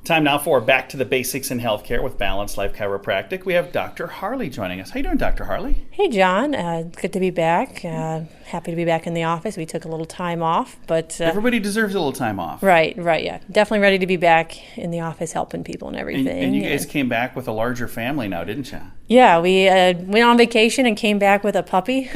Time now for Back to the Basics in Healthcare with Balanced Life Chiropractic. We have Dr. Harley joining us. How you doing, Dr. Harley? Hey, John. Good to be back. Happy to be back in the office. We took a little time off, but... Everybody deserves a little time off. Right, yeah. Definitely ready to be back in the office helping people and everything. And you guys came back with a larger family now, didn't you? Yeah, we went on vacation and came back with a puppy.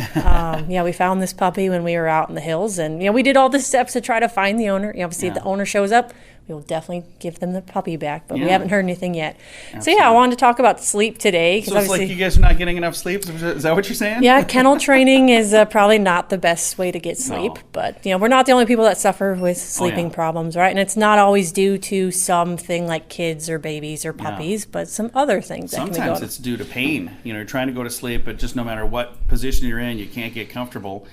We found this puppy when we were out in the hills, and we did all the steps to try to find the owner. Obviously, if the owner shows up, we will definitely give them the puppy back, but we haven't heard anything yet. Absolutely. So I wanted to talk about sleep today. So it's like you guys are not getting enough sleep? Is that what you're saying? Yeah, kennel training is probably not the best way to get sleep, but we're not the only people that suffer with sleeping problems, right? And it's not always due to something like kids or babies or puppies, but some other things that can be going on. Sometimes it's due to pain. You're trying to go to sleep, but just no matter what position you're in, you can't get comfortable.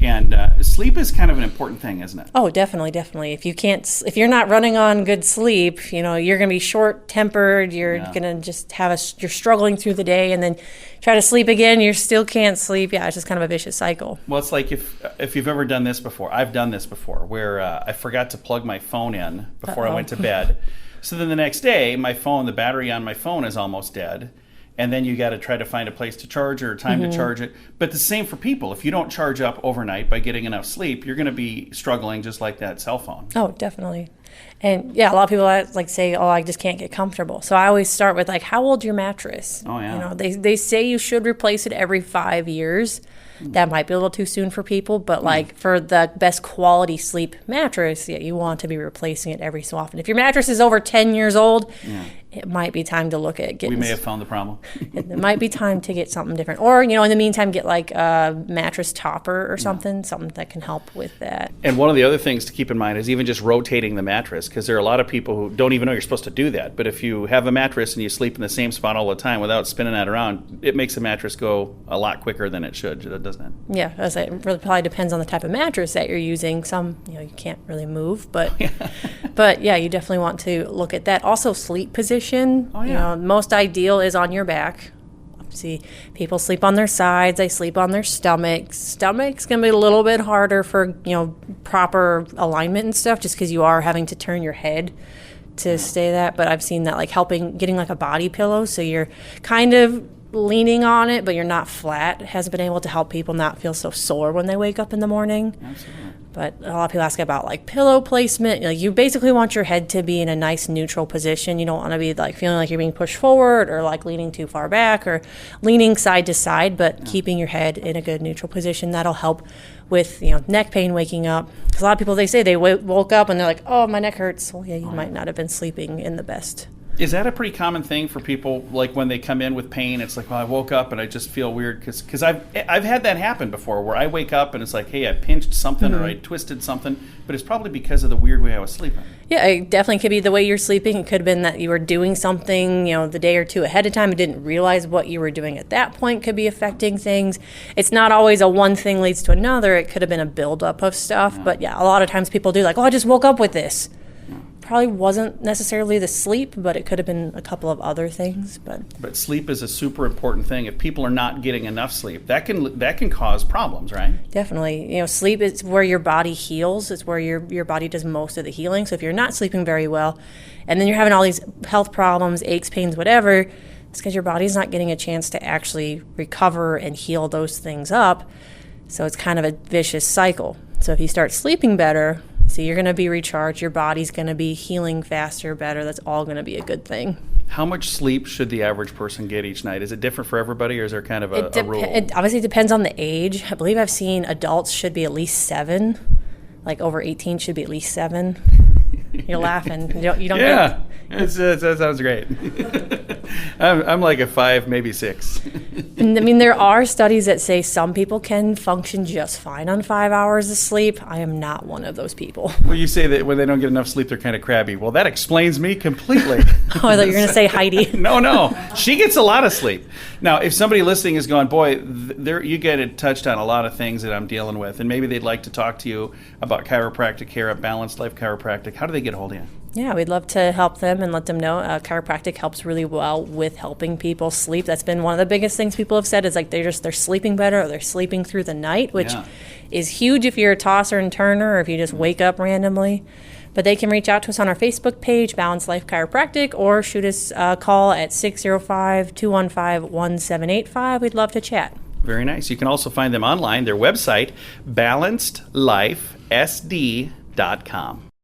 And sleep is kind of an important thing, isn't it? Oh, definitely. If you're not running on good sleep, you're going to be short-tempered. You're going to just you're struggling through the day, and then try to sleep again. You still can't sleep. Yeah, it's just kind of a vicious cycle. Well, it's like if you've ever done this before. I've done this before, where I forgot to plug my phone in before I went to bed. So then the next day, the battery on my phone is almost dead. And then you got to try to find a place to charge or time to charge it. But the same for people. If you don't charge up overnight by getting enough sleep, you're going to be struggling just like that cell phone. Oh, definitely. And a lot of people say, I just can't get comfortable. So I always start with how old's your mattress? Oh, yeah. They say you should replace it every 5 years. That might be a little too soon for people, but for the best quality sleep mattress, you want to be replacing it every so often. If your mattress is over 10 years old, it might be time to look at getting... We may have found the problem. It might be time to get something different. Or, in the meantime, get a mattress topper or something that can help with that. And one of the other things to keep in mind is even just rotating the mattress, because there are a lot of people who don't even know you're supposed to do that. But if you have a mattress and you sleep in the same spot all the time without spinning that around, it makes the mattress go a lot quicker than it should, doesn't it? Yeah, it really probably depends on the type of mattress that you're using. Some, you can't really move, but but you definitely want to look at that. Also, sleep position. Oh, yeah. Most ideal is on your back. See, people sleep on their sides. They sleep on their stomachs. Stomach's going to be a little bit harder for, proper alignment and stuff, just because you are having to turn your head to stay that. But I've seen that helping getting a body pillow, so you're kind of leaning on it, but you're not flat. It has been able to help people not feel so sore when they wake up in the morning. Absolutely. But a lot of people ask about pillow placement. You basically want your head to be in a nice neutral position. You don't want to be feeling like you're being pushed forward or leaning too far back or leaning side to side, but keeping your head in a good neutral position. That'll help with neck pain waking up. Because a lot of people, they say they woke up and they're like, oh, my neck hurts. Well, you might not have been sleeping in the best. Is that a pretty common thing for people, when they come in with pain? It's I woke up and I just feel weird, because I've had that happen before, where I wake up and it's hey, I pinched something or I twisted something, but it's probably because of the weird way I was sleeping. Yeah, it definitely could be the way you're sleeping. It could have been that you were doing something, the day or two ahead of time and didn't realize what you were doing at that point could be affecting things. It's not always a one thing leads to another. It could have been a buildup of stuff. But a lot of times people do I just woke up with this. Probably wasn't necessarily the sleep, but it could have been a couple of other things. But sleep is a super important thing. If people are not getting enough sleep, that can cause problems, right? Definitely. Sleep is where your body heals. It's where your body does most of the healing. So if you're not sleeping very well, and then you're having all these health problems, aches, pains, whatever, it's because your body's not getting a chance to actually recover and heal those things up. So it's kind of a vicious cycle. So if you start sleeping better, so you're going to be recharged, your body's going to be healing faster, better. That's all going to be a good thing. How much sleep should the average person get each night? Is it different for everybody, or is there kind of a rule? It obviously depends on the age. I believe I've seen adults should be at least 7. Over 18 should be at least 7. You're laughing. You don't yeah, that sounds great. I'm a 5, maybe 6. And there are studies that say some people can function just fine on 5 hours of sleep. I am not one of those people. Well, you say that when they don't get enough sleep, they're kind of crabby. Well, that explains me completely. Oh, I thought you were going to say Heidi. No. She gets a lot of sleep. Now, if somebody listening is going, boy, you get it touched on a lot of things that I'm dealing with, and maybe they'd like to talk to you about chiropractic care at Balanced Life Chiropractic, how do they get a hold of you? Yeah, we'd love to help them and let them know. Chiropractic helps really well with helping people sleep. That's been one of the biggest things people have said is they're sleeping better, or they're sleeping through the night, which is huge if you're a tosser and turner or if you just wake up randomly. But they can reach out to us on our Facebook page, Balanced Life Chiropractic, or shoot us a call at 605-215-1785. We'd love to chat. Very nice. You can also find them online. Their website, BalancedLifeSD.com.